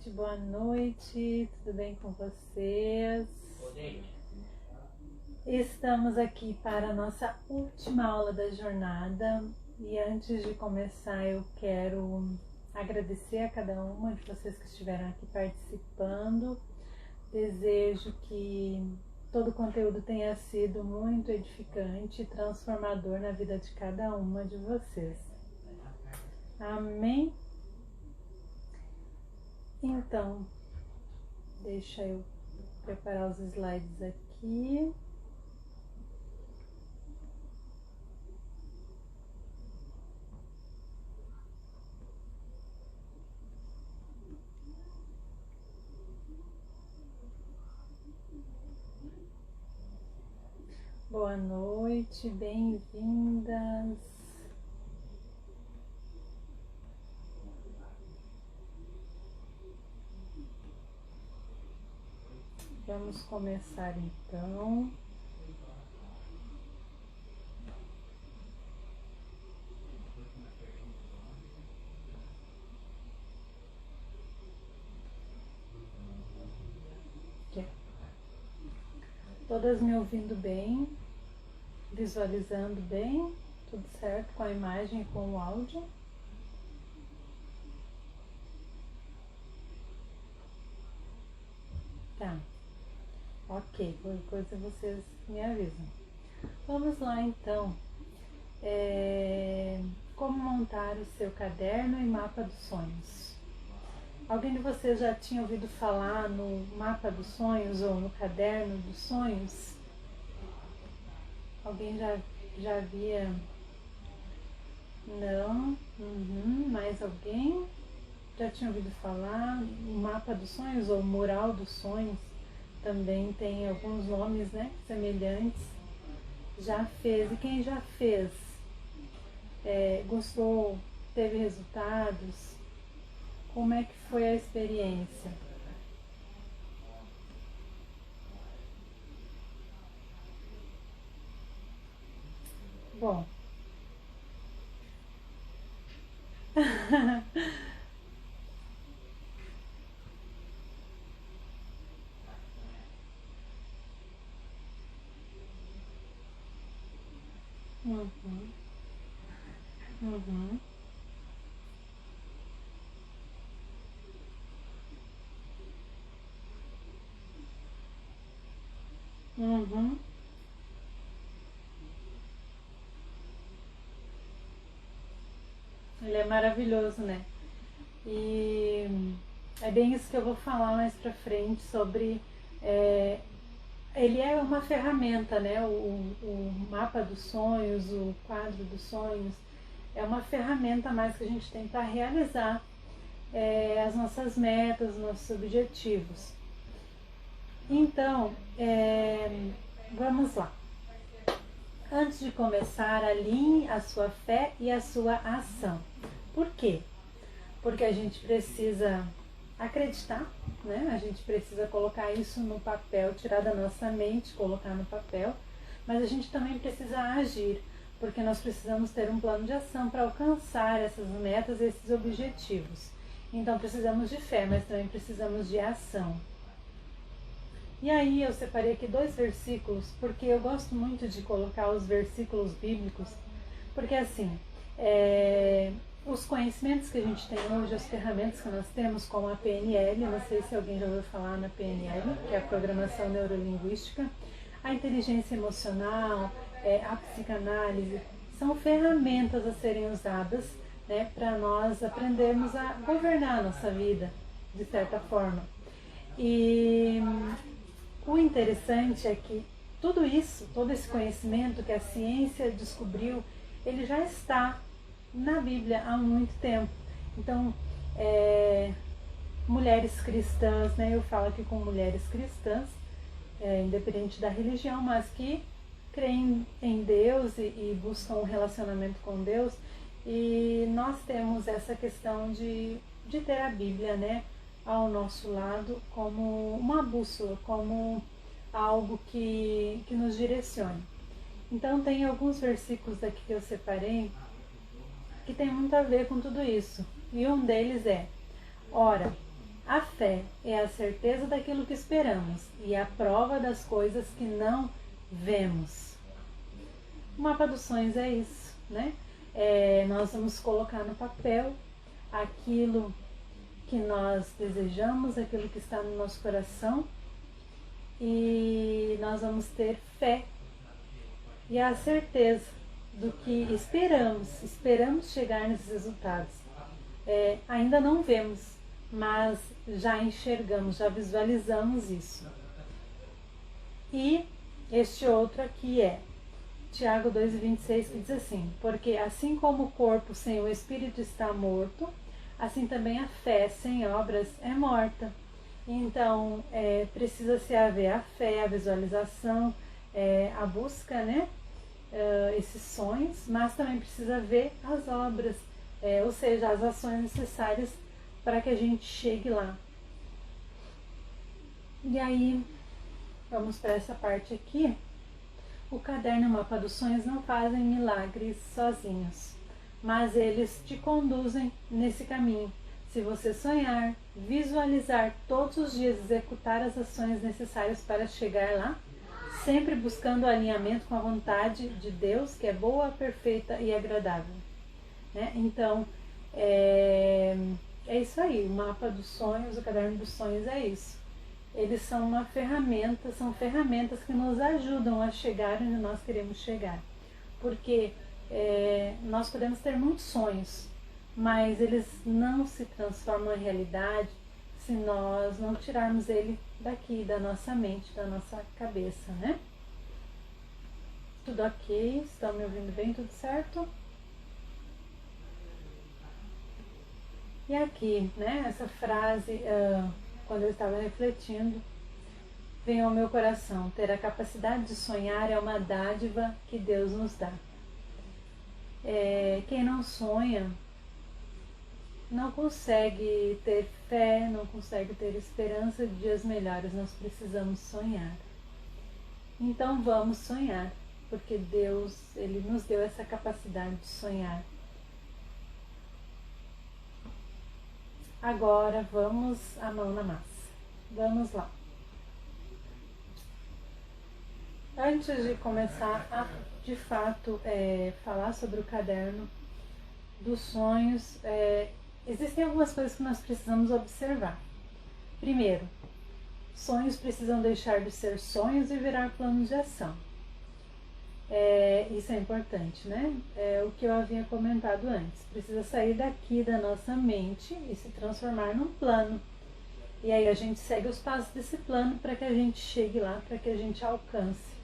boa noite, tudo bem com vocês? Estamos aqui para a nossa última aula da jornada e antes de começar eu quero agradecer a cada uma de vocês que estiveram aqui participando. Desejo que todo o conteúdo tenha sido muito edificante e transformador na vida de cada uma de vocês. Amém? Então, deixa eu preparar os slides aqui. Boa noite, bem-vindas. Vamos começar então. Todas me ouvindo bem? Visualizando bem? Tudo certo com a imagem e com o áudio? Tá. Ok, qualquer coisa vocês me avisam. Vamos lá então. Como montar o seu caderno e mapa dos sonhos? Alguém de vocês já tinha ouvido falar no mapa dos sonhos ou no caderno dos sonhos? Alguém já havia? Não? Mais alguém? Já tinha ouvido falar? O mapa dos sonhos ou mural dos sonhos? Também tem alguns nomes, né, semelhantes. Já fez. E quem já fez? Gostou? Teve resultados? Como é que foi a experiência? Bom. Ele é maravilhoso, né? E é bem isso que eu vou falar mais pra frente sobre... ele é uma ferramenta, né? O mapa dos sonhos, o quadro dos sonhos, é uma ferramenta a mais que a gente tem para realizar as nossas metas, os nossos objetivos. Então, vamos lá. Antes de começar, alinhe a sua fé e a sua ação. Por quê? Porque a gente precisa acreditar, né? A gente precisa colocar isso no papel, tirar da nossa mente, colocar no papel, mas a gente também precisa agir, porque nós precisamos ter um plano de ação para alcançar essas metas, esses objetivos. Então precisamos de fé, mas também precisamos de ação. E aí eu separei aqui 2 versículos, porque eu gosto muito de colocar os versículos bíblicos, porque assim, os conhecimentos que a gente tem hoje, as ferramentas que nós temos, como a PNL, não sei se alguém já ouviu falar na PNL, que é a Programação Neurolinguística, a inteligência emocional, a psicanálise, são ferramentas a serem usadas, né, para nós aprendermos a governar a nossa vida, de certa forma. E o interessante é que tudo isso, todo esse conhecimento que a ciência descobriu, ele já está na Bíblia há muito tempo. Então, mulheres cristãs, né, eu falo aqui com mulheres cristãs, independente da religião, mas que creem em Deus e buscam um relacionamento com Deus, e nós temos essa questão de ter a Bíblia, né, ao nosso lado como uma bússola, como algo que nos direcione. Então tem alguns versículos aqui que eu separei que tem muito a ver com tudo isso. E um deles é: ora, A fé é a certeza daquilo que esperamos e a prova das coisas que não vemos. O mapa dos sonhos é isso, né? Nós vamos colocar no papel aquilo que nós desejamos, aquilo que está no nosso coração, e nós vamos ter fé e a certeza do que esperamos chegar nesses resultados. Ainda não vemos, mas já enxergamos, já visualizamos isso. E este outro aqui é Tiago 2,26, que diz assim: porque assim como o corpo sem o espírito está morto, assim também a fé sem obras é morta. Então, precisa-se haver a fé, a visualização, a busca, né? Esses sonhos, mas também precisa haver as obras, ou seja, as ações necessárias para que a gente chegue lá. E aí, vamos para essa parte aqui. O caderno e o mapa dos sonhos não fazem milagres sozinhos, mas eles te conduzem nesse caminho. Se você sonhar, visualizar todos os dias, executar as ações necessárias para chegar lá, sempre buscando o alinhamento com a vontade de Deus, que é boa, perfeita e agradável. Né? Então, é isso aí. O mapa dos sonhos, o caderno dos sonhos é isso. Eles são uma ferramenta, são ferramentas que nos ajudam a chegar onde nós queremos chegar. Porque nós podemos ter muitos sonhos, mas eles não se transformam em realidade se nós não tirarmos ele daqui, da nossa mente, da nossa cabeça, né? Tudo ok? Estão me ouvindo bem? Tudo certo? E aqui, né, essa frase, quando eu estava refletindo, veio ao meu coração: ter a capacidade de sonhar é uma dádiva que Deus nos dá. Quem não sonha não consegue ter fé, não consegue ter esperança de dias melhores. Nós precisamos sonhar. Então vamos sonhar, porque Deus, Ele nos deu essa capacidade de sonhar. Agora vamos a mão na massa. Vamos lá. Antes de começar a, de fato, falar sobre o caderno dos sonhos, existem algumas coisas que nós precisamos observar. Primeiro, sonhos precisam deixar de ser sonhos e virar planos de ação. Isso é importante, né? O que eu havia comentado antes. Precisa sair daqui da nossa mente e se transformar num plano. E aí a gente segue os passos desse plano para que a gente chegue lá, para que a gente alcance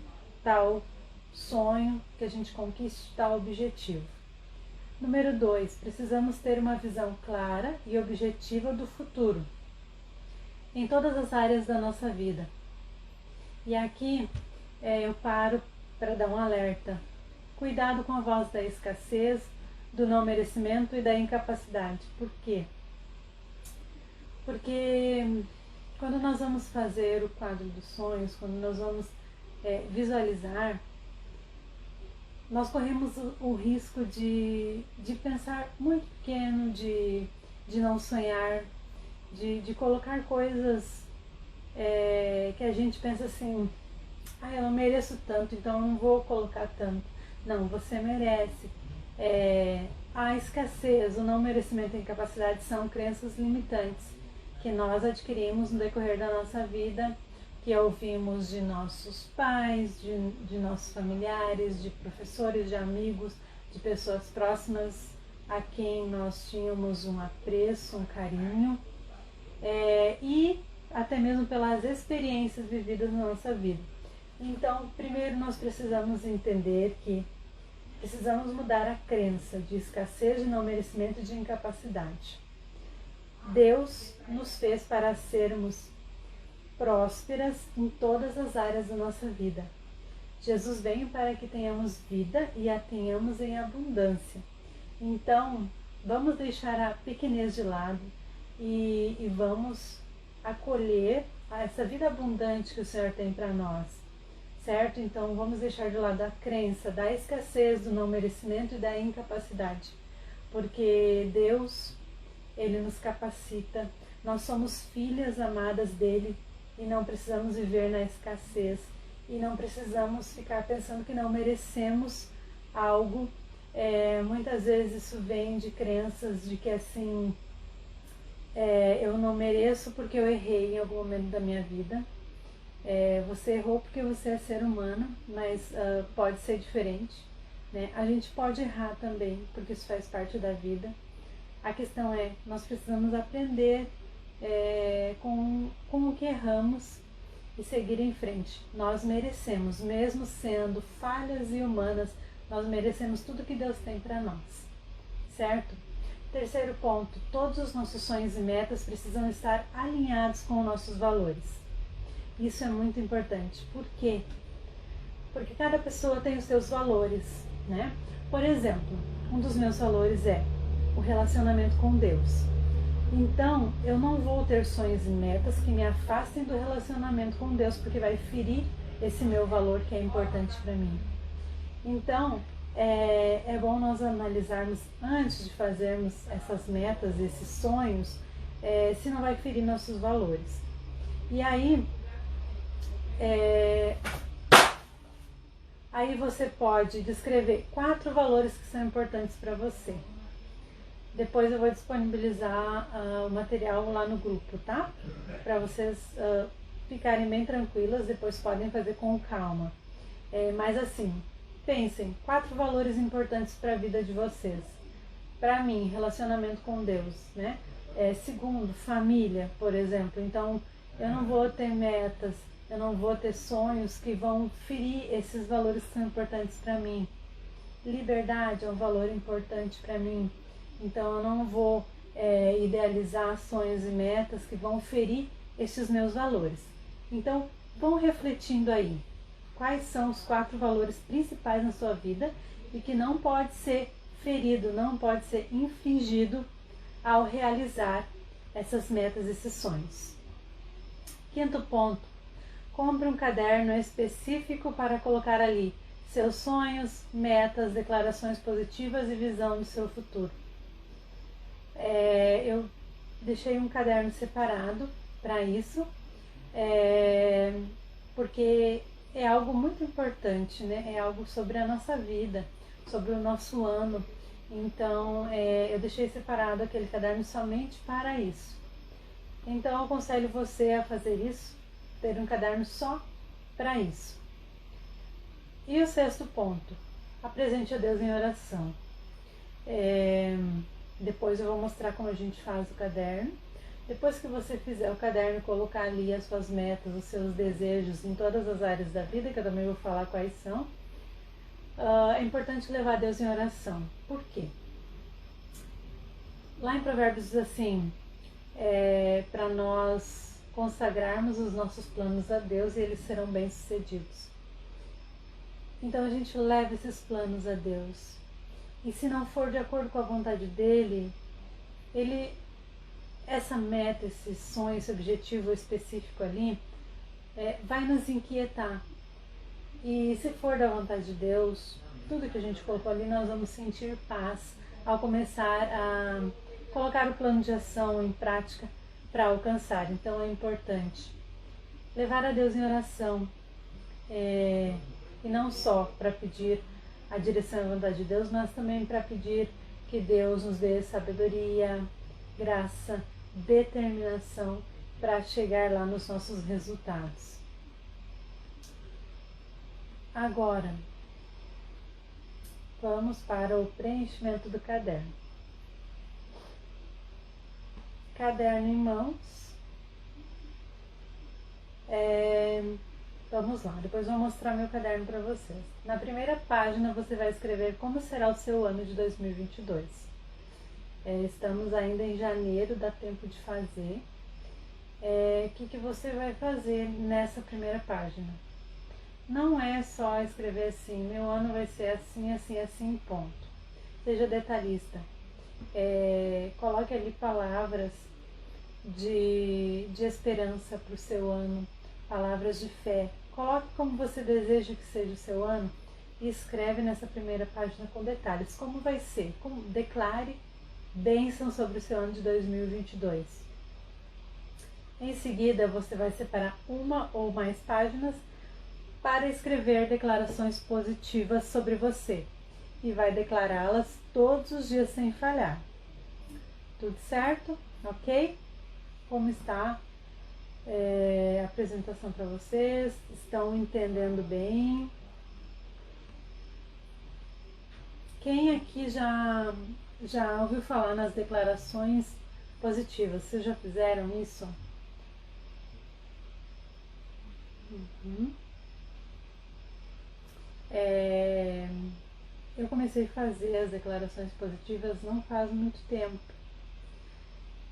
tal sonho, que a gente conquiste tal objetivo. Número 2, precisamos ter uma visão clara e objetiva do futuro, em todas as áreas da nossa vida. E aqui eu paro para dar um alerta. Cuidado com a voz da escassez, do não merecimento e da incapacidade. Por quê? Porque quando nós vamos fazer o quadro dos sonhos, quando nós vamos visualizar, nós corremos o risco de pensar muito pequeno, de não sonhar, de colocar coisas que a gente pensa assim: eu não mereço tanto, então eu não vou colocar tanto. Não, você merece. A escassez, o não merecimento e a incapacidade são crenças limitantes que nós adquirimos no decorrer da nossa vida, que ouvimos de nossos pais, de nossos familiares, de professores, de amigos, de pessoas próximas a quem nós tínhamos um apreço, um carinho, e até mesmo pelas experiências vividas na nossa vida. Então, primeiro nós precisamos entender que precisamos mudar a crença de escassez, de não merecimento e de incapacidade. Deus nos fez para sermos prósperas em todas as áreas da nossa vida. Jesus veio para que tenhamos vida e a tenhamos em abundância. Então, vamos deixar a pequenez de lado e vamos acolher essa vida abundante que o Senhor tem para nós, certo? Então, vamos deixar de lado a crença da escassez, do não merecimento e da incapacidade, porque Deus, Ele nos capacita Nós somos filhas amadas dele e não precisamos viver na escassez e não precisamos ficar pensando que não merecemos algo. Muitas vezes isso vem de crenças de que assim, eu não mereço porque eu errei em algum momento da minha vida. Você errou porque você é ser humano, mas pode ser diferente, né? A gente pode errar também, porque isso faz parte da vida. A questão é, nós precisamos aprender com o que erramos e seguir em frente. Nós merecemos, mesmo sendo falhas e humanas, nós merecemos tudo que Deus tem para nós, certo? Terceiro ponto, todos os nossos sonhos e metas precisam estar alinhados com os nossos valores. Isso é muito importante. Por quê? Porque cada pessoa tem os seus valores, né? Por exemplo, um dos meus valores é o relacionamento com Deus. Então, eu não vou ter sonhos e metas que me afastem do relacionamento com Deus, porque vai ferir esse meu valor que é importante para mim. Então, é bom nós analisarmos antes de fazermos essas metas, esses sonhos, se não vai ferir nossos valores. E aí você pode descrever 4 valores que são importantes para você. Depois eu vou disponibilizar o material lá no grupo, tá? Para vocês ficarem bem tranquilas, depois podem fazer com calma. Mas assim, pensem, 4 valores importantes para a vida de vocês. Para mim, relacionamento com Deus, né? Segundo, família, por exemplo. Então, eu não vou ter metas, eu não vou ter sonhos que vão ferir esses valores que são importantes para mim. Liberdade é um valor importante para mim. Então, eu não vou idealizar sonhos e metas que vão ferir esses meus valores. Então, vão refletindo aí. Quais são os 4 valores principais na sua vida e que não pode ser ferido, não pode ser infringido ao realizar essas metas, esses sonhos. Quinto ponto, compre um caderno específico para colocar ali seus sonhos, metas, declarações positivas e visão do seu futuro. Eu deixei um caderno separado para isso, porque é algo muito importante, né? É algo sobre a nossa vida, sobre o nosso ano. Então, eu deixei separado aquele caderno somente para isso. Então, eu aconselho você a fazer isso, ter um caderno só para isso. E o sexto ponto, apresente a Deus em oração. Depois eu vou mostrar como a gente faz o caderno. Depois que você fizer o caderno e colocar ali as suas metas, os seus desejos em todas as áreas da vida, que eu também vou falar quais são, é importante levar Deus em oração. Por quê? Lá em Provérbios diz assim, para nós consagrarmos os nossos planos a Deus e eles serão bem-sucedidos. Então a gente leva esses planos a Deus. E se não for de acordo com a vontade dele, essa meta, esse sonho, esse objetivo específico ali, vai nos inquietar. E se for da vontade de Deus, tudo que a gente colocou ali, nós vamos sentir paz ao começar a colocar o plano de ação em prática para alcançar. Então é importante levar a Deus em oração, e não só para pedir a direção e a vontade de Deus, mas também para pedir que Deus nos dê sabedoria, graça, determinação para chegar lá nos nossos resultados. Agora, vamos para o preenchimento do caderno. Caderno em mãos. Vamos lá, depois eu vou mostrar meu caderno para vocês. Na primeira página você vai escrever como será o seu ano de 2022. Estamos ainda em janeiro, dá tempo de fazer. O que você vai fazer nessa primeira página? Não é só escrever assim, meu ano vai ser assim, assim, assim, ponto. Seja detalhista. Coloque ali palavras de esperança para o seu ano, palavras de fé. Coloque como você deseja que seja o seu ano e escreve nessa primeira página com detalhes. Como vai ser? Declare bênção sobre o seu ano de 2022. Em seguida, você vai separar uma ou mais páginas para escrever declarações positivas sobre você e vai declará-las todos os dias sem falhar. Tudo certo? Ok? Como está a apresentação para vocês? Estão entendendo bem? Quem aqui já ouviu falar nas declarações positivas? Vocês já fizeram isso? Eu comecei a fazer as declarações positivas não faz muito tempo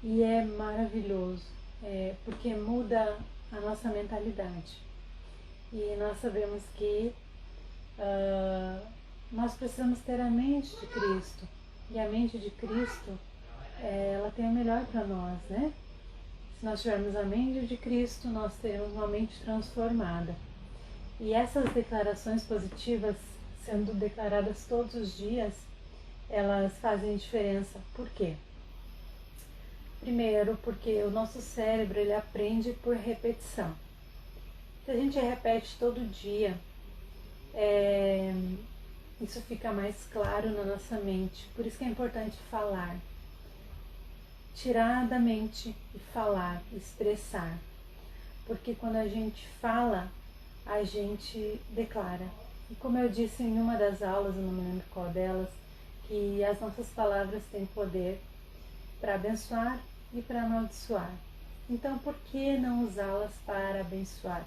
e é maravilhoso, porque muda a nossa mentalidade e nós sabemos que nós precisamos ter a mente de Cristo e a mente de Cristo ela tem o melhor para nós, né? Se nós tivermos a mente de Cristo, nós teremos uma mente transformada. E essas declarações positivas, sendo declaradas todos os dias, elas fazem diferença. Por quê? Primeiro, porque o nosso cérebro ele aprende por repetição. Se a gente repete todo dia, isso fica mais claro na nossa mente. Por isso que é importante falar. Tirar da mente e falar, expressar. Porque quando a gente fala, a gente declara. E como eu disse em uma das aulas, eu não me lembro qual delas, que as nossas palavras têm poder para abençoar e para amaldiçoar. Então, por que não usá-las para abençoar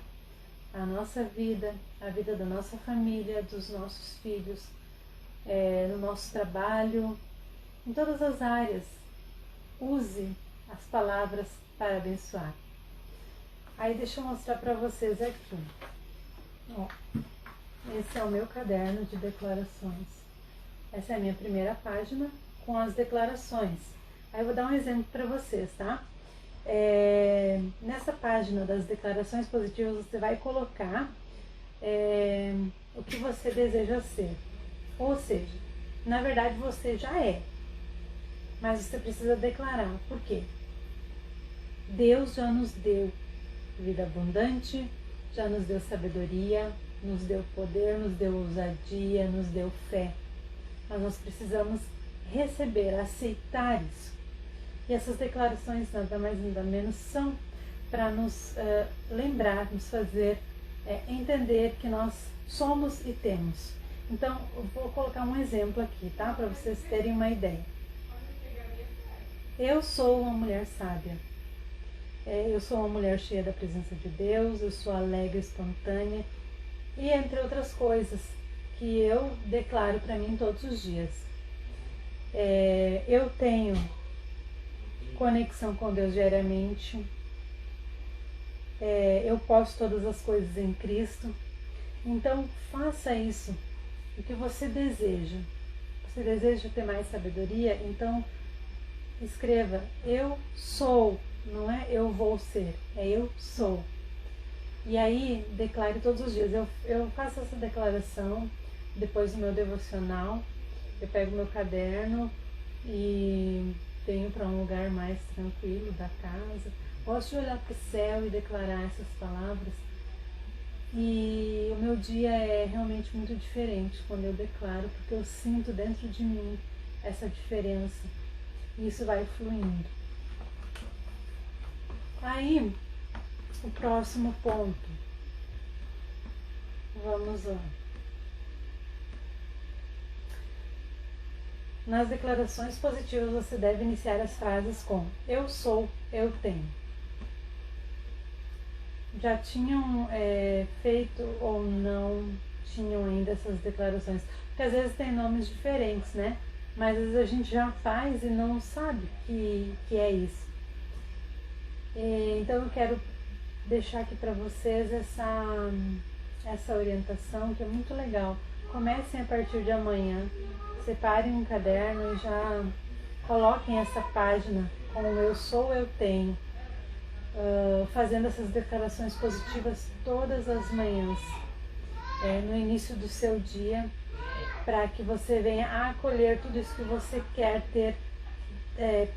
a nossa vida, a vida da nossa família, dos nossos filhos, no nosso trabalho, em todas as áreas? Use as palavras para abençoar. Aí deixa eu mostrar para vocês aqui. Ó, esse é o meu caderno de declarações. Essa é a minha primeira página com as declarações. Aí eu vou dar um exemplo para vocês, tá? Nessa página das declarações positivas você vai colocar o que você deseja ser. Ou seja, na verdade você já é. Mas você precisa declarar. Por quê? Deus já nos deu vida abundante, já nos deu sabedoria, nos deu poder, nos deu ousadia, nos deu fé. Mas nós precisamos receber, aceitar isso. E essas declarações, nada mais nada menos, são para nos lembrar, nos fazer entender que nós somos e temos. Então, eu vou colocar um exemplo aqui, tá? Para vocês terem uma ideia. Eu sou uma mulher sábia. Eu sou uma mulher cheia da presença de Deus, eu sou alegre, espontânea e entre outras coisas que eu declaro para mim todos os dias. Eu tenho conexão com Deus diariamente, eu posso todas as coisas em Cristo. Então faça isso, o que você deseja. Você deseja ter mais sabedoria? Então escreva, eu sou, não é eu vou ser, é eu sou. E aí declare todos os dias. Eu faço essa declaração depois do meu devocional. Eu pego meu caderno e venho para um lugar mais tranquilo da casa. Gosto de olhar para o céu e declarar essas palavras. E o meu dia é realmente muito diferente quando eu declaro, porque eu sinto dentro de mim essa diferença. E isso vai fluindo. Aí, o próximo ponto. Vamos lá. Nas declarações positivas você deve iniciar as frases com eu sou, eu tenho. Já tinham feito ou não tinham ainda essas declarações? Porque às vezes tem nomes diferentes, né? Mas às vezes a gente já faz e não sabe que é isso. Então eu quero deixar aqui para vocês essa orientação que é muito legal. Comecem a partir de amanhã, separem um caderno e já coloquem essa página com eu sou, eu tenho, fazendo essas declarações positivas todas as manhãs, no início do seu dia, para que você venha a acolher tudo isso que você quer ter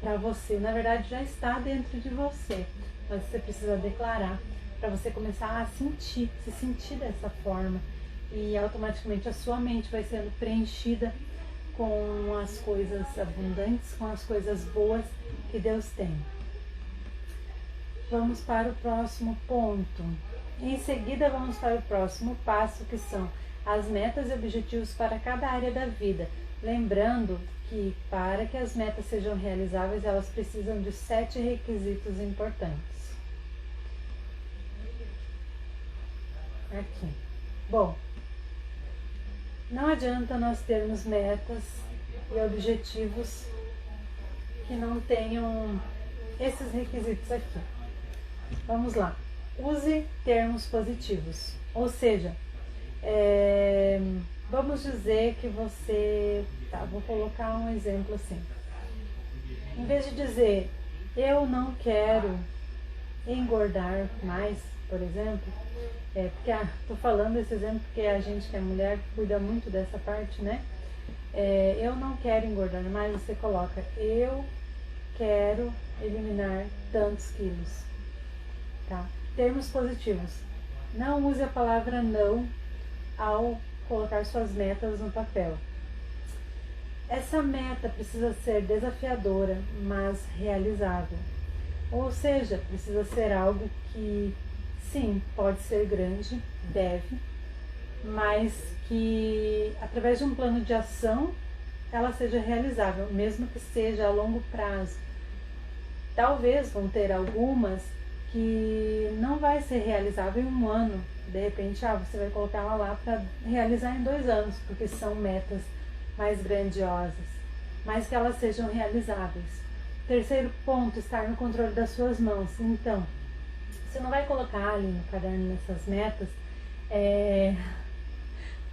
para você. Na verdade já está dentro de você, mas você precisa declarar para você começar a sentir, se sentir dessa forma. E automaticamente a sua mente vai sendo preenchida com as coisas abundantes, com as coisas boas que Deus tem. Vamos para o próximo ponto. Em seguida, vamos para o próximo passo, que são as metas e objetivos para cada área da vida. Lembrando que para que as metas sejam realizáveis, elas precisam de 7 requisitos importantes. Aqui. Bom, não adianta nós termos metas e objetivos que não tenham esses requisitos aqui. Vamos lá. Use termos positivos. Ou seja, vamos dizer que você... Tá, vou colocar um exemplo assim. Em vez de dizer, eu não quero engordar mais, por exemplo, porque tô falando esse exemplo porque a gente que é mulher cuida muito dessa parte, né? Eu não quero engordar mais, você coloca, eu quero eliminar tantos quilos, tá? Termos positivos. Não use a palavra não ao colocar suas metas no papel. Essa meta precisa ser desafiadora, mas realizável. Ou seja, precisa ser algo que, sim, pode ser grande, deve, mas que através de um plano de ação ela seja realizável, mesmo que seja a longo prazo. Talvez vão ter algumas que não vai ser realizável em 1 ano. De repente, você vai colocar ela lá para realizar em 2 anos, porque são metas mais grandiosas, mas que elas sejam realizáveis. Terceiro ponto, estar no controle das suas mãos. Então, você não vai colocar ali no caderno nessas metas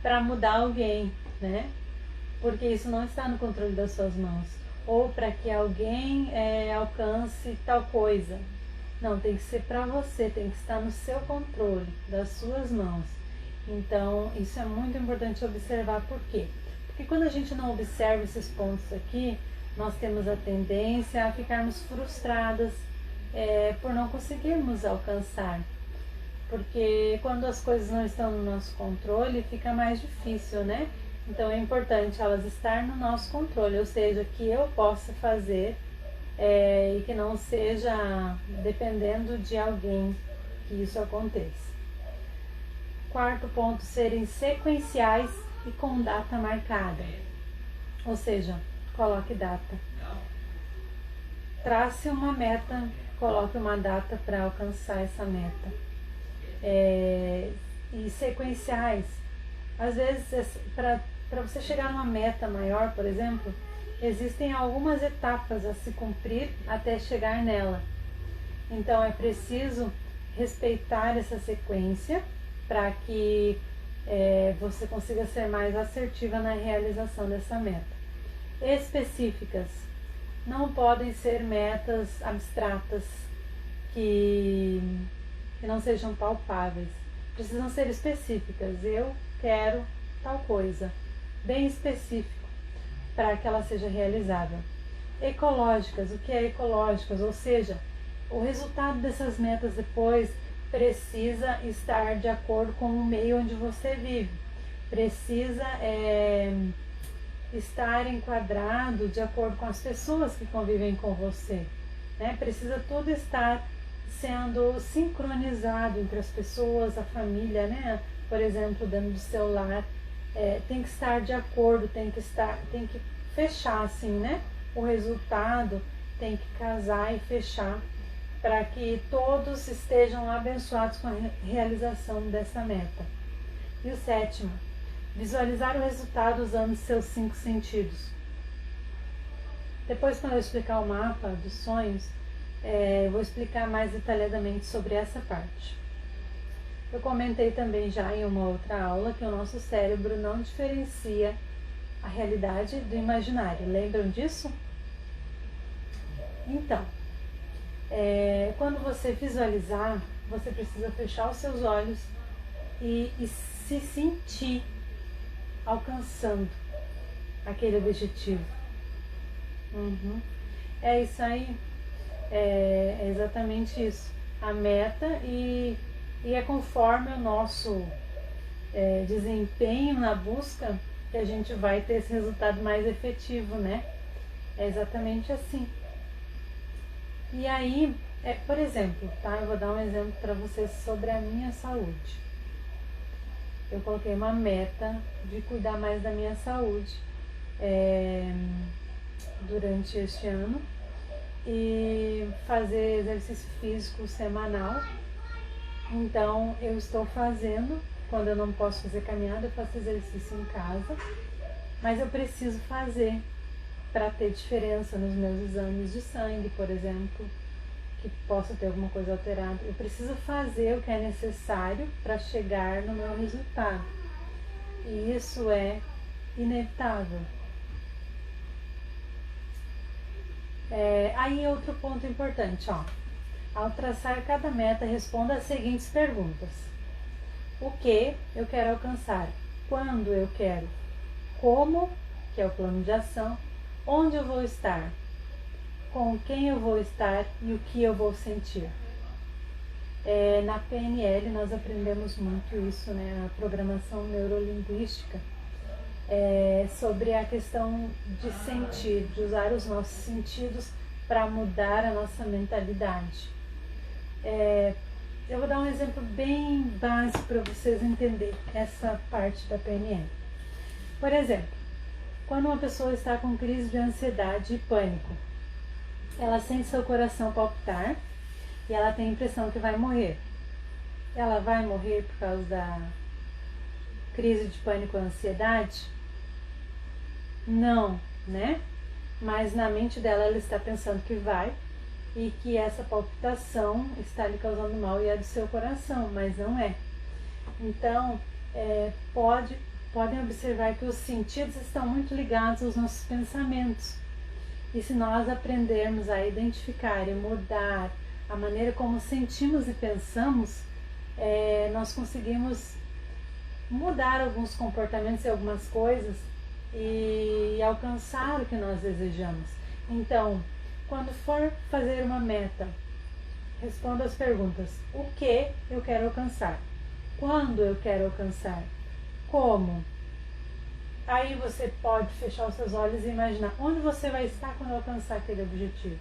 para mudar alguém, né? Porque isso não está no controle das suas mãos. Ou para que alguém alcance tal coisa. Não, tem que ser para você, tem que estar no seu controle, das suas mãos. Então, isso é muito importante observar. Por quê? Porque quando a gente não observa esses pontos aqui, nós temos a tendência a ficarmos frustradas por não conseguirmos alcançar. Porque quando as coisas não estão no nosso controle, fica mais difícil, né? Então é importante elas estar no nosso controle, ou seja, que eu possa fazer e que não seja dependendo de alguém que isso aconteça. Quarto ponto, serem sequenciais e com data marcada. Ou seja, coloque data. Trace uma meta, coloque uma data para alcançar essa meta. E sequenciais. Às vezes, para você chegar numa meta maior, por exemplo, existem algumas etapas a se cumprir até chegar nela. Então é preciso respeitar essa sequência para que você consiga ser mais assertiva na realização dessa meta. Específicas. Não podem ser metas abstratas que não sejam palpáveis. Precisam ser específicas. Eu quero tal coisa. Bem específico para que ela seja realizável. Ecológicas. O que é ecológicas? Ou seja, o resultado dessas metas depois precisa estar de acordo com o meio onde você vive. Precisa estar enquadrado de acordo com as pessoas que convivem com você, né? Precisa tudo estar sendo sincronizado entre as pessoas, a família, né? Por exemplo, dentro do seu lar, tem que estar de acordo, tem que fechar assim, né? O resultado tem que casar e fechar para que todos estejam abençoados com a realização dessa meta. E o sétimo, visualizar o resultado usando seus 5 sentidos. Depois, quando eu explicar o mapa dos sonhos, eu vou explicar mais detalhadamente sobre essa parte. Eu comentei também já em uma outra aula que o nosso cérebro não diferencia a realidade do imaginário. Lembram disso? Então, quando você visualizar, você precisa fechar os seus olhos e se sentir alcançando aquele objetivo. É isso aí, é exatamente isso. a meta e é conforme o nosso desempenho na busca que a gente vai ter esse resultado mais efetivo, né? É exatamente assim. E aí, por exemplo, tá? Eu vou dar um exemplo para vocês sobre a minha saúde. Eu coloquei uma meta de cuidar mais da minha saúde durante este ano e fazer exercício físico semanal. Então, eu estou fazendo, quando eu não posso fazer caminhada, eu faço exercício em casa, mas eu preciso fazer para ter diferença nos meus exames de sangue, por exemplo, que possa ter alguma coisa alterada. Eu preciso fazer o que é necessário para chegar no meu resultado. E isso é inevitável. Aí outro ponto importante, ó. Ao traçar cada meta, responda as seguintes perguntas. O que eu quero alcançar? Quando eu quero? Como, que é o plano de ação? Onde eu vou estar? Com quem eu vou estar e o que eu vou sentir? Na PNL nós aprendemos muito isso, né? A programação neurolinguística, sobre a questão de sentir, de usar os nossos sentidos para mudar a nossa mentalidade. Eu vou dar um exemplo bem básico para vocês entenderem essa parte da PNL. Por exemplo, quando uma pessoa está com crise de ansiedade e pânico, ela sente seu coração palpitar e ela tem a impressão que vai morrer. Ela vai morrer por causa da crise de pânico ou ansiedade? Não, né? Mas na mente dela ela está pensando que vai e que essa palpitação está lhe causando mal e é do seu coração, mas não é. Então, podem observar que os sentidos estão muito ligados aos nossos pensamentos. E se nós aprendermos a identificar e mudar a maneira como sentimos e pensamos, nós conseguimos mudar alguns comportamentos e algumas coisas e alcançar o que nós desejamos. Então, quando for fazer uma meta, responda as perguntas: o que eu quero alcançar? Quando eu quero alcançar? Como? Aí você pode fechar os seus olhos e imaginar onde você vai estar quando alcançar aquele objetivo.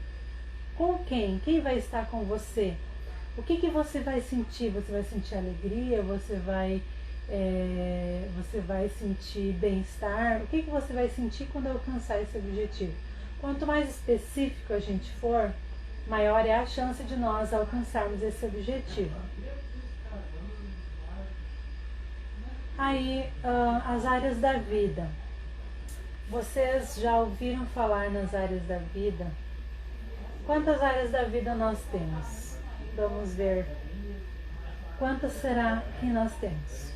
Com quem? Quem vai estar com você? O que você vai sentir? Você vai sentir alegria? Você vai sentir bem-estar? O que você vai sentir quando alcançar esse objetivo? Quanto mais específico a gente for, maior é a chance de nós alcançarmos esse objetivo. Aí, as áreas da vida. Vocês já ouviram falar nas áreas da vida? Quantas áreas da vida nós temos? Vamos ver. Quantas será que nós temos?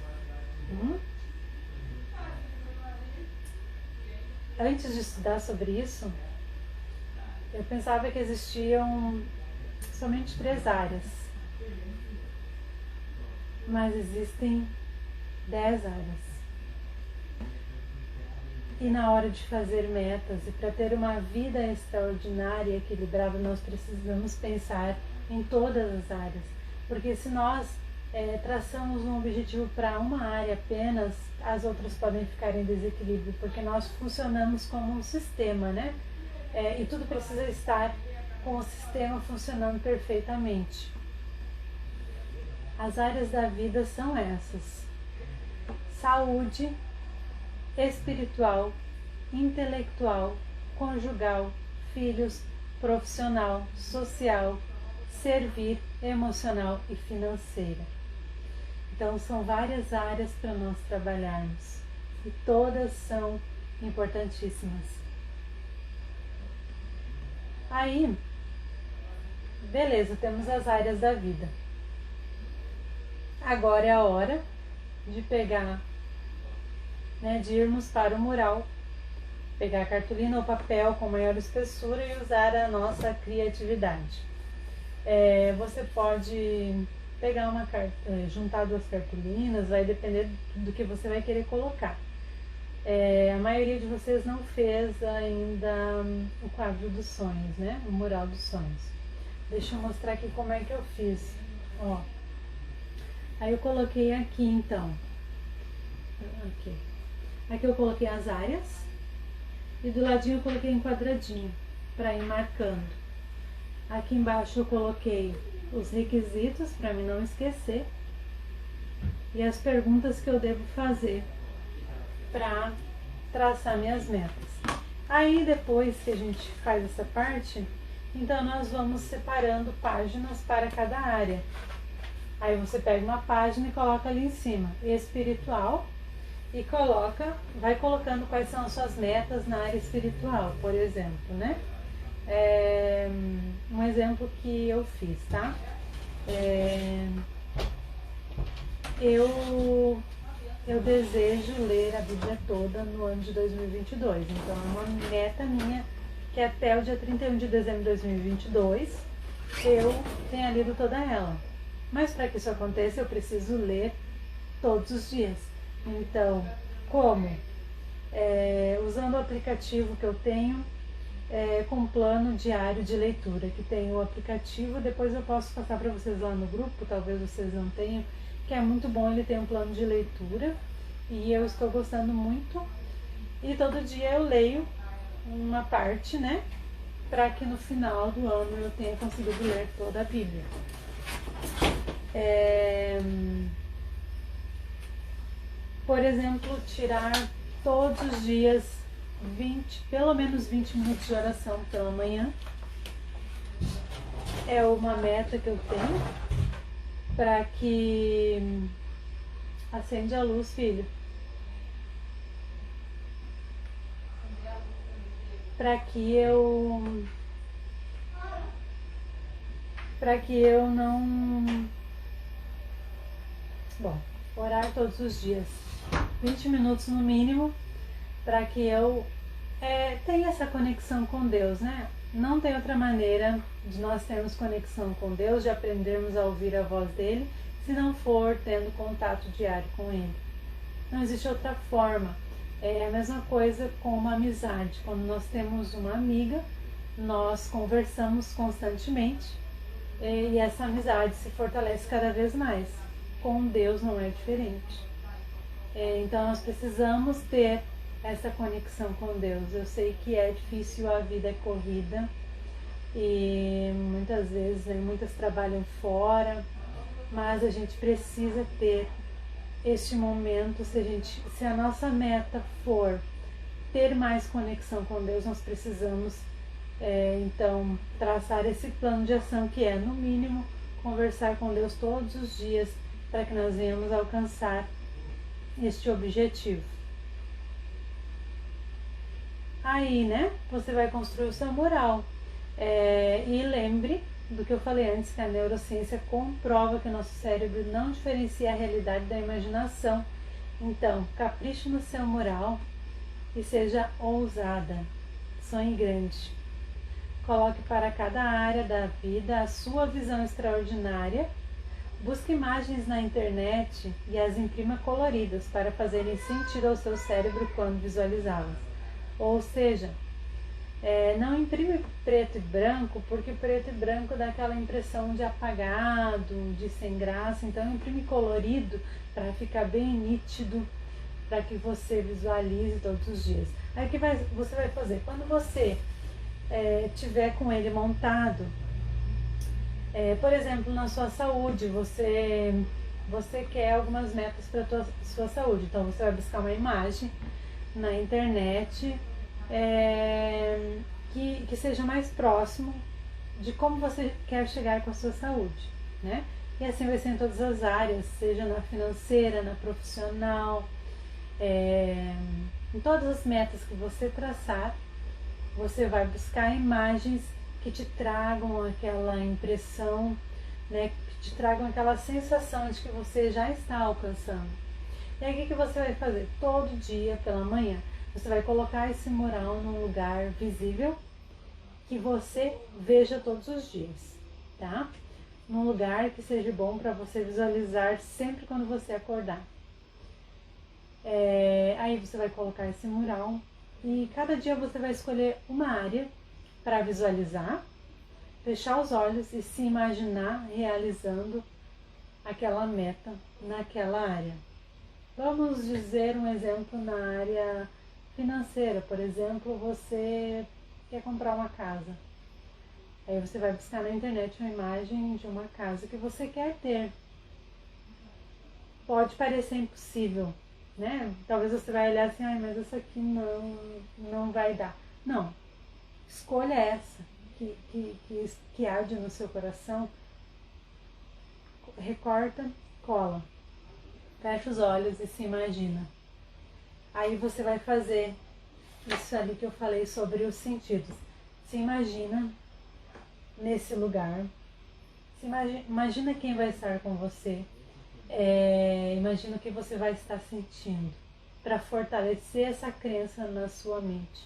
Antes de estudar sobre isso, eu pensava que existiam somente 3 áreas. Mas existem 10 áreas. E na hora de fazer metas e para ter uma vida extraordinária e equilibrada, nós precisamos pensar em todas as áreas. Porque se nós traçamos um objetivo para uma área apenas, as outras podem ficar em desequilíbrio, porque nós funcionamos como um sistema, né? E tudo precisa estar com o sistema funcionando perfeitamente. As áreas da vida são essas: saúde, espiritual, intelectual, conjugal, filhos, profissional, social, servir, emocional e financeira. Então são várias áreas para nós trabalharmos e todas são importantíssimas. Aí, beleza, temos as áreas da vida. Agora é a hora de pegar, de irmos para o mural, pegar a cartolina ou papel com maior espessura e usar a nossa criatividade. Você pode pegar uma juntar 2 cartolinas, vai depender do que você vai querer colocar. A maioria de vocês não fez ainda o quadro dos sonhos, né? O mural dos sonhos. Deixa eu mostrar aqui como é que eu fiz. Ó. Aí eu coloquei aqui então. Aqui eu coloquei as áreas. E do ladinho eu coloquei um quadradinho para ir marcando. Aqui embaixo eu coloquei os requisitos para mim não esquecer. E as perguntas que eu devo fazer para traçar minhas metas. Aí depois que a gente faz essa parte, então nós vamos separando páginas para cada área. Aí você pega uma página e coloca ali em cima, espiritual, e vai colocando quais são as suas metas na área espiritual, por exemplo, né? Um exemplo que eu fiz, tá? Eu desejo ler a Bíblia toda no ano de 2022. Então é uma meta minha que até o dia 31 de dezembro de 2022 eu tenha lido toda ela. Mas para que isso aconteça eu preciso ler todos os dias. Então, como? Usando o aplicativo que eu tenho com plano diário de leitura, que tem o aplicativo, depois eu posso passar para vocês lá no grupo, talvez vocês não tenham, que é muito bom, ele tem um plano de leitura e eu estou gostando muito. E todo dia eu leio uma parte, né? Para que no final do ano eu tenha conseguido ler toda a Bíblia. Por exemplo, tirar todos os dias pelo menos 20 minutos de oração pela manhã. É uma meta que eu tenho para que... Acende a luz, filho. Para que eu não... Bom, orar todos os dias. 20 minutos no mínimo, para que eu tenha essa conexão com Deus, né? Não tem outra maneira de nós termos conexão com Deus, de aprendermos a ouvir a voz dele, se não for tendo contato diário com ele. Não existe outra forma. É a mesma coisa com uma amizade. Quando nós temos uma amiga, nós conversamos constantemente e essa amizade se fortalece cada vez mais. Com Deus não é diferente. Então nós precisamos ter essa conexão com Deus. Eu sei que é difícil, a vida é corrida e muitas vezes muitas trabalham fora, mas a gente precisa ter este momento. Se a nossa meta for ter mais conexão com Deus, nós precisamos então traçar esse plano de ação, que é no mínimo conversar com Deus todos os dias, para que nós venhamos alcançar este objetivo. Aí, né, você vai construir o seu mural. E lembre do que eu falei antes, que a neurociência comprova que o nosso cérebro não diferencia a realidade da imaginação. Então, capriche no seu mural e seja ousada. Sonhe grande. Coloque para cada área da vida a sua visão extraordinária. Busque imagens na internet e as imprima coloridas para fazerem sentido ao seu cérebro quando visualizá-las. Ou seja, não imprime preto e branco, porque preto e branco dá aquela impressão de apagado, de sem graça. Então imprime colorido para ficar bem nítido, para que você visualize todos os dias. Aí o que você vai fazer? Quando você tiver com ele montado, por exemplo, na sua saúde, você quer algumas metas para a sua saúde. Então você vai buscar uma imagem na internet que seja mais próximo de como você quer chegar com a sua saúde, né? E assim vai ser em todas as áreas, seja na financeira, na profissional, em todas as metas que você traçar, você vai buscar imagens que te tragam aquela impressão, né? Que te tragam aquela sensação de que você já está alcançando. E aí o que você vai fazer? Todo dia pela manhã, você vai colocar esse mural num lugar visível que você veja todos os dias, tá? Num lugar que seja bom para você visualizar sempre quando você acordar. Aí você vai colocar esse mural e cada dia você vai escolher uma área para visualizar fechar os olhos e se imaginar realizando aquela meta naquela área. Vamos dizer um exemplo na área financeira. Por exemplo, você quer comprar uma casa. Aí você vai buscar na internet uma imagem de uma casa que você quer ter. Pode parecer impossível, né? Talvez você vai olhar assim, mas essa aqui não vai dar. Não, escolha essa que arde no seu coração, recorta, cola, fecha os olhos e se imagina. Aí você vai fazer isso ali que eu falei sobre os sentidos. Se imagina nesse lugar, imagina quem vai estar com você. Imagina o que você vai estar sentindo para fortalecer essa crença na sua mente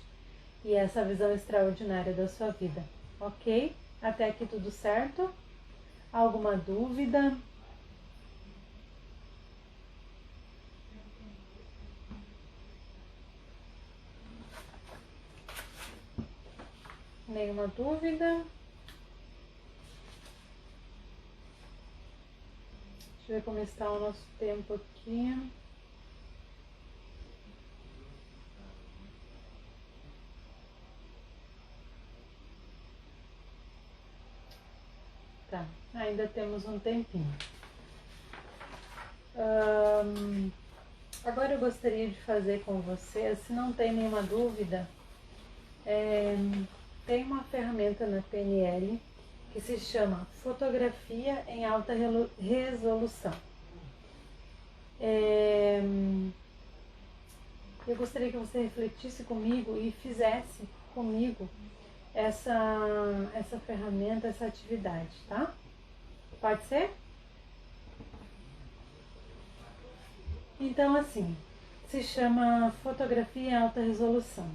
e essa visão extraordinária da sua vida, ok? Até aqui tudo certo? Alguma dúvida? Nenhuma dúvida? Deixa eu ver como está o nosso tempo aqui. Tá, ainda temos um tempinho. Agora eu gostaria de fazer com vocês, se não tem nenhuma dúvida, tem uma ferramenta na PNL que se chama Fotografia em Alta Resolução. Eu gostaria que você refletisse comigo e fizesse comigo essa ferramenta, essa atividade, tá? Pode ser? Então, assim, se chama Fotografia em Alta Resolução.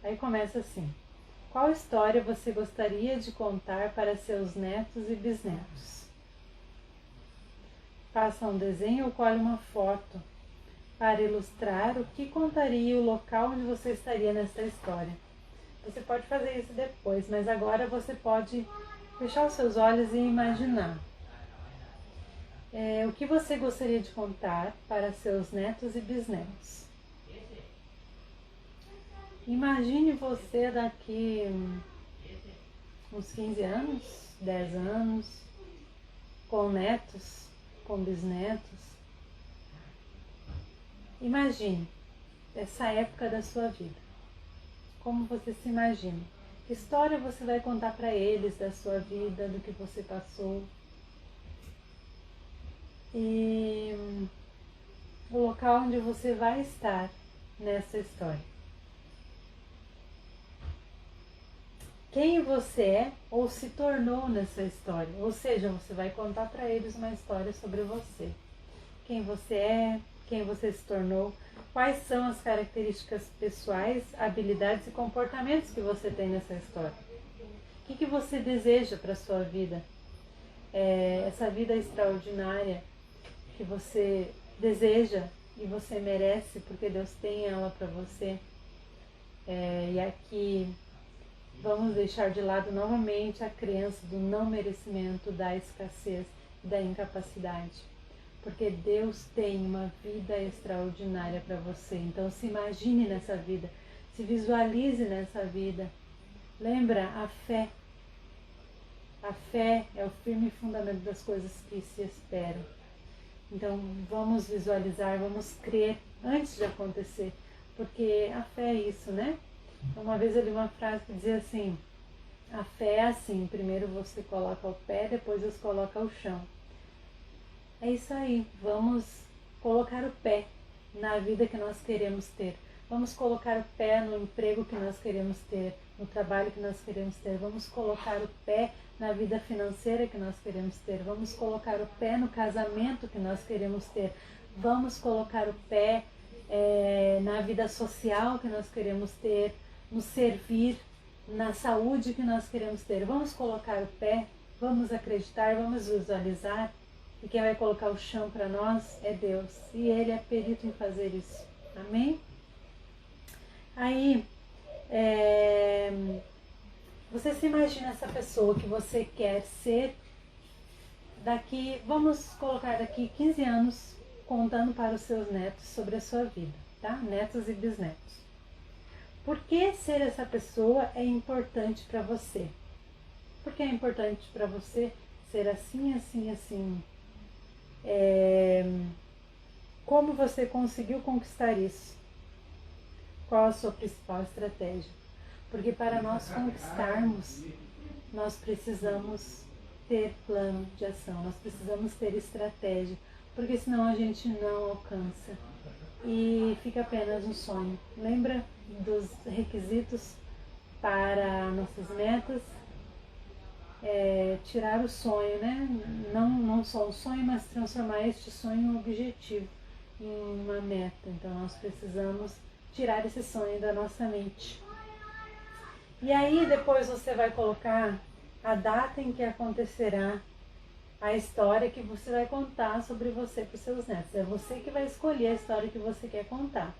Aí começa assim: qual história você gostaria de contar para seus netos e bisnetos? Faça um desenho ou colhe uma foto para ilustrar o que contaria o local onde você estaria nessa história. Você pode fazer isso depois, mas agora você pode fechar os seus olhos e imaginar. O que você gostaria de contar para seus netos e bisnetos? Imagine você daqui uns 15 anos, 10 anos, com netos, com bisnetos. Imagine essa época da sua vida. Como você se imagina? Que história você vai contar para eles da sua vida, do que você passou? E o local onde você vai estar nessa história. Quem você é ou se tornou nessa história. Ou seja, você vai contar para eles uma história sobre você. Quem você é, quem você se tornou, quais são as características pessoais, habilidades e comportamentos que você tem nessa história. O que você deseja para a sua vida? Essa vida extraordinária que você deseja e você merece, porque Deus tem ela para você. E aqui vamos deixar de lado novamente a crença do não merecimento, da escassez e da incapacidade. Porque Deus tem uma vida extraordinária para você. Então se imagine nessa vida, se visualize nessa vida. Lembra a fé. A fé é o firme fundamento das coisas que se esperam. Então vamos visualizar, vamos crer antes de acontecer. Porque a fé é isso, né? Uma vez eu li uma frase que dizia assim: a fé é assim, primeiro você coloca o pé, depois você coloca o chão. É isso aí, vamos colocar o pé na vida que nós queremos ter. Vamos colocar o pé no emprego que nós queremos ter, no trabalho que nós queremos ter. Vamos colocar o pé na vida financeira que nós queremos ter. Vamos colocar o pé no casamento que nós queremos ter. Vamos colocar o pé na vida social que nós queremos ter, no servir, na saúde que nós queremos ter. Vamos colocar o pé, vamos acreditar, vamos visualizar. E quem vai colocar o chão para nós é Deus. E Ele é perito em fazer isso. Amém? Aí, Você se imagina essa pessoa que você quer ser daqui, vamos colocar daqui 15 anos, contando para os seus netos sobre a sua vida, tá? Netos e bisnetos. Por que ser essa pessoa é importante para você? Por que é importante para você ser assim, assim, assim? Como você conseguiu conquistar isso? Qual a sua principal estratégia? Porque para nós conquistarmos, nós precisamos ter plano de ação, nós precisamos ter estratégia, porque senão a gente não alcança e fica apenas um sonho. Lembra dos requisitos para nossas metas? Tirar o sonho, né? Não só o sonho, mas transformar este sonho em um objetivo, em uma meta. Então nós precisamos tirar esse sonho da nossa mente. E aí depois você vai colocar a data em que acontecerá a história que você vai contar sobre você para os seus netos. É você que vai escolher a história que você quer contar.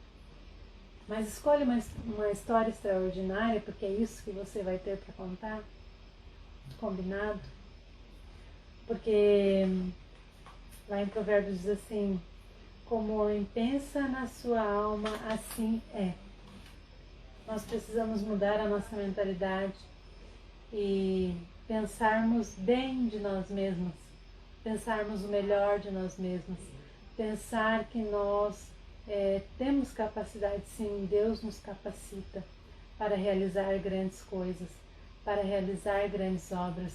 Mas escolha uma história extraordinária, porque é isso que você vai ter para contar. Combinado? Porque lá em Provérbios diz assim: como o homem pensa na sua alma, assim é. Nós precisamos mudar a nossa mentalidade e pensarmos bem de nós mesmos, pensarmos o melhor de nós mesmos, pensar que nós temos capacidade, sim, Deus nos capacita para realizar grandes coisas, para realizar grandes obras.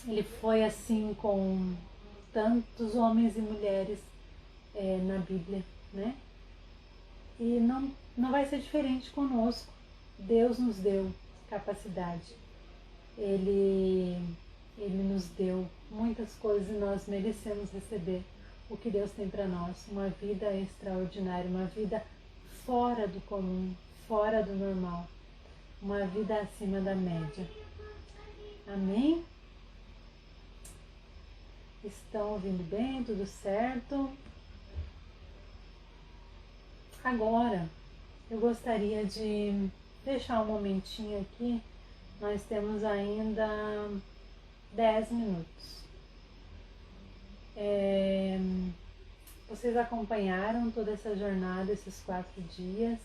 Ele foi assim com tantos homens e mulheres na Bíblia, né? E não vai ser diferente conosco. Deus nos deu capacidade. Ele nos deu muitas coisas e nós merecemos receber o que Deus tem para nós. Uma vida extraordinária, uma vida fora do comum, fora do normal. Uma vida acima da média. Amém? Estão ouvindo bem? Tudo certo? Agora, eu gostaria de deixar um momentinho aqui. Nós temos ainda 10 minutos. Vocês acompanharam toda essa jornada, esses 4 dias,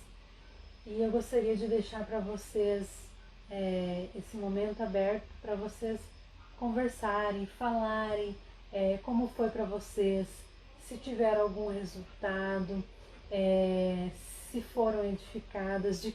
e eu gostaria de deixar para vocês esse momento aberto para vocês conversarem, falarem como foi para vocês, se tiveram algum resultado, se foram edificadas, de